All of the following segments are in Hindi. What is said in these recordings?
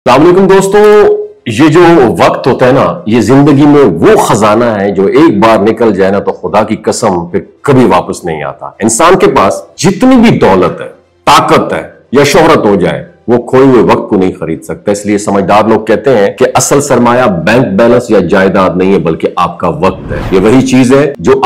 अस्सलामुअलैकुम दोस्तों, ये जो वक्त होता है ना, ये जिंदगी में वो खजाना है जो एक बार निकल जाए ना तो खुदा की कसम फिर कभी वापस नहीं आता। इंसान के पास जितनी भी दौलत है, ताकत है या शोहरत हो जाए, वो खोए हुए वक्त को नहीं खरीद सकता। इसलिए समझदार लोग कहते हैं कि असल सरमाया बैंक बैलेंस या जायदाद नहीं है बल्कि आपका वक्त है। ये वही चीज है जो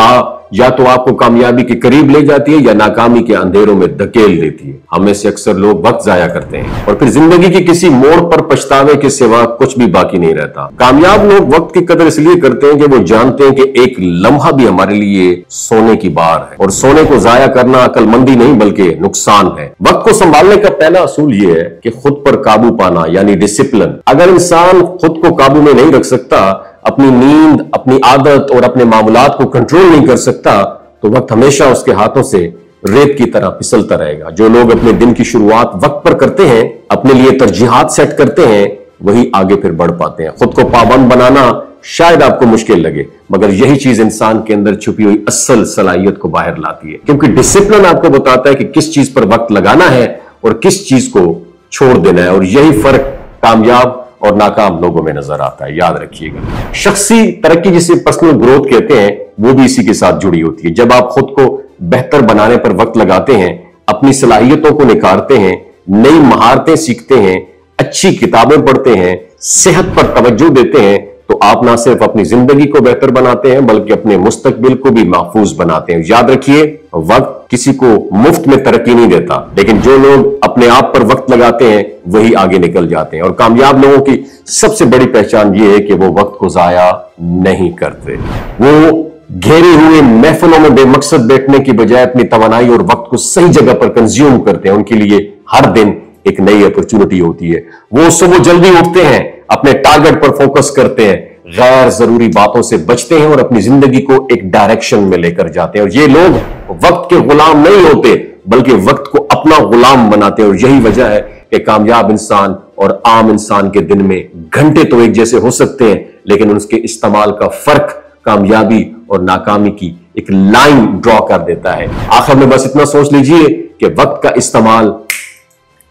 या तो आपको कामयाबी के करीब ले जाती है या नाकामी के अंधेरों में धकेल देती है। हमें से अक्सर लोग वक्त जाया करते हैं और फिर जिंदगी की किसी मोड़ पर पछतावे के सिवा कुछ भी बाकी नहीं रहता। कामयाब लोग वक्त की कदर इसलिए करते हैं कि वो जानते हैं कि एक लम्हा भी हमारे लिए सोने की बार है और सोने को जाया करना अक्लमंदी नहीं बल्कि नुकसान है। वक्त को संभालने का पहला असूल यह है कि खुद पर काबू पाना यानी डिसिप्लिन। अगर इंसान खुद को काबू में नहीं रख सकता, अपनी नींद, अपनी आदत और अपने मामूलात को कंट्रोल नहीं कर सकता, तो वक्त हमेशा उसके हाथों से रेत की तरह फिसलता रहेगा। जो लोग अपने दिन की शुरुआत वक्त पर करते हैं, अपने लिए तरजीहात सेट करते हैं, वही आगे फिर बढ़ पाते हैं। खुद को पाबंद बनाना शायद आपको मुश्किल लगे, मगर यही चीज इंसान के अंदर छुपी हुई असल सलाहियत को बाहर लाती है, क्योंकि डिसिप्लिन आपको बताता है कि किस चीज पर वक्त लगाना है और किस चीज को छोड़ देना है। और यही फर्क कामयाब और नाकाम लोगों में नजर आता है। याद रखिएगा, शख्सी तरक्की जिसे पर्सनल ग्रोथ कहते हैं, वो भी इसी के साथ जुड़ी होती है। जब आप खुद को बेहतर बनाने पर वक्त लगाते हैं, अपनी सलाहियतों को निखारते हैं, नई महारतें सीखते हैं, अच्छी किताबें पढ़ते हैं, सेहत पर तवज्जो देते हैं, तो आप ना सिर्फ अपनी जिंदगी को बेहतर बनाते हैं बल्कि अपने मुस्तकबिल को भी महफूज बनाते हैं। याद रखिए, वक्त किसी को मुफ्त में तरक्की नहीं देता, लेकिन जो लोग अपने आप पर वक्त लगाते हैं वही आगे निकल जाते हैं। और कामयाब लोगों की सबसे बड़ी पहचान यह है कि वो वक्त को जाया नहीं करते। वो घेरे हुए महफिलों में बेमकसद बैठने की बजाय अपनी तवानाई और वक्त को सही जगह पर कंज्यूम करते हैं। उनके लिए हर दिन एक नई अपॉर्चुनिटी होती है। वो सुबह जल्दी उठते हैं, अपने टारगेट पर फोकस करते हैं, गैर जरूरी बातों से बचते हैं और अपनी जिंदगी को एक डायरेक्शन में लेकर जाते हैं। और ये लोग वक्त के गुलाम नहीं होते बल्कि वक्त को अपना गुलाम बनाते हैं। और यही वजह है कि कामयाब इंसान और आम इंसान के दिन में घंटे तो एक जैसे हो सकते हैं, लेकिन उसके इस्तेमाल का फर्क कामयाबी और नाकामी की एक लाइन ड्रॉ कर देता है। आखिर में बस इतना सोच लीजिए कि वक्त का इस्तेमाल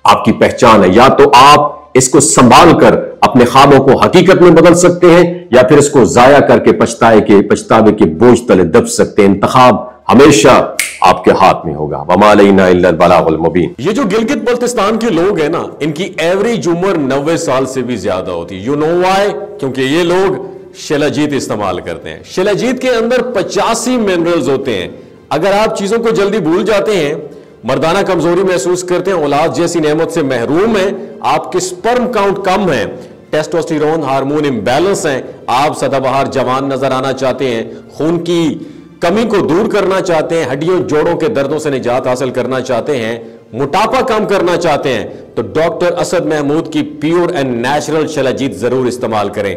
आपकी पहचान है। या तो आप इसको संभाल कर अपने ख्वाबों को हकीकत में बदल सकते हैं या फिर इसको जाया करके पछतावे के बोझ तले दब सकते हैं। इंतखाब हमेशा आपके हाथ में होगा। वमा अलैना इल्ला अल बलागुल मुबीन। ये जो गिलगित बल्तिस्तान के लोग हैं ना, इनकी एवरेज उम्र 90 साल से भी ज्यादा होती है। You know why? क्योंकि ये लोग शिलाजीत इस्तेमाल करते हैं। शिलाजीत के अंदर 85 मिनरल्स होते हैं। अगर आप चीजों को जल्दी भूल जाते हैं, मर्दाना कमजोरी महसूस करते हैं, औलाद जैसी नेमत से महरूम हैं, आपके स्पर्म काउंट कम है, टेस्टोस्टेरोन हार्मोन इम्बैलेंस हैं, आप सदाबहार जवान नजर आना चाहते हैं, खून की कमी को दूर करना चाहते हैं, हड्डियों जोड़ों के दर्दों से निजात हासिल करना चाहते हैं, मोटापा कम करना चाहते हैं, तो डॉक्टर असद महमूद की प्योर एंड नेचुरल शिलाजीत जरूर इस्तेमाल करें।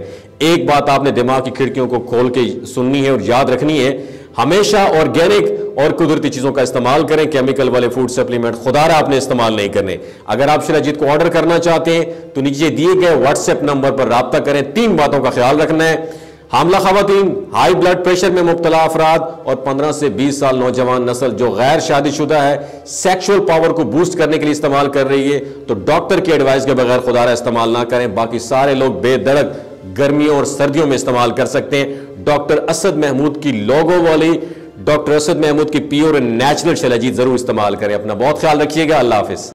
एक बात आपने दिमाग की खिड़कियों को खोल के सुननी है और याद रखनी है, हमेशा ऑर्गेनिक और कुदरती चीजों का इस्तेमाल करें। केमिकल वाले फूड सप्लीमेंट खुदारा आपने इस्तेमाल नहीं करने। अगर आप शिलाजीत को ऑर्डर करना चाहते हैं तो नीचे दिए गए व्हाट्सएप नंबर पर राब्ता करें। 3 बातों का ख्याल रखना है: हामला खवातीन, हाई ब्लड प्रेशर में मुब्तला अफराद और 15 से 20 साल नौजवान नस्ल जो गैर शादीशुदा है, सेक्सुअल पावर को बूस्ट करने के लिए इस्तेमाल कर रही है, तो डॉक्टर की एडवाइस के बगैर खुदारा इस्तेमाल ना करें। बाकी सारे लोग बेधड़क गर्मियों और सर्दियों में इस्तेमाल कर सकते हैं। डॉक्टर असद महमूद की लोगो वाली, डॉक्टर असद महमूद की प्योर एंड नेचुरल शिलाजीत जरूर इस्तेमाल करें। अपना बहुत ख्याल रखिएगा। अल्लाह हाफिज।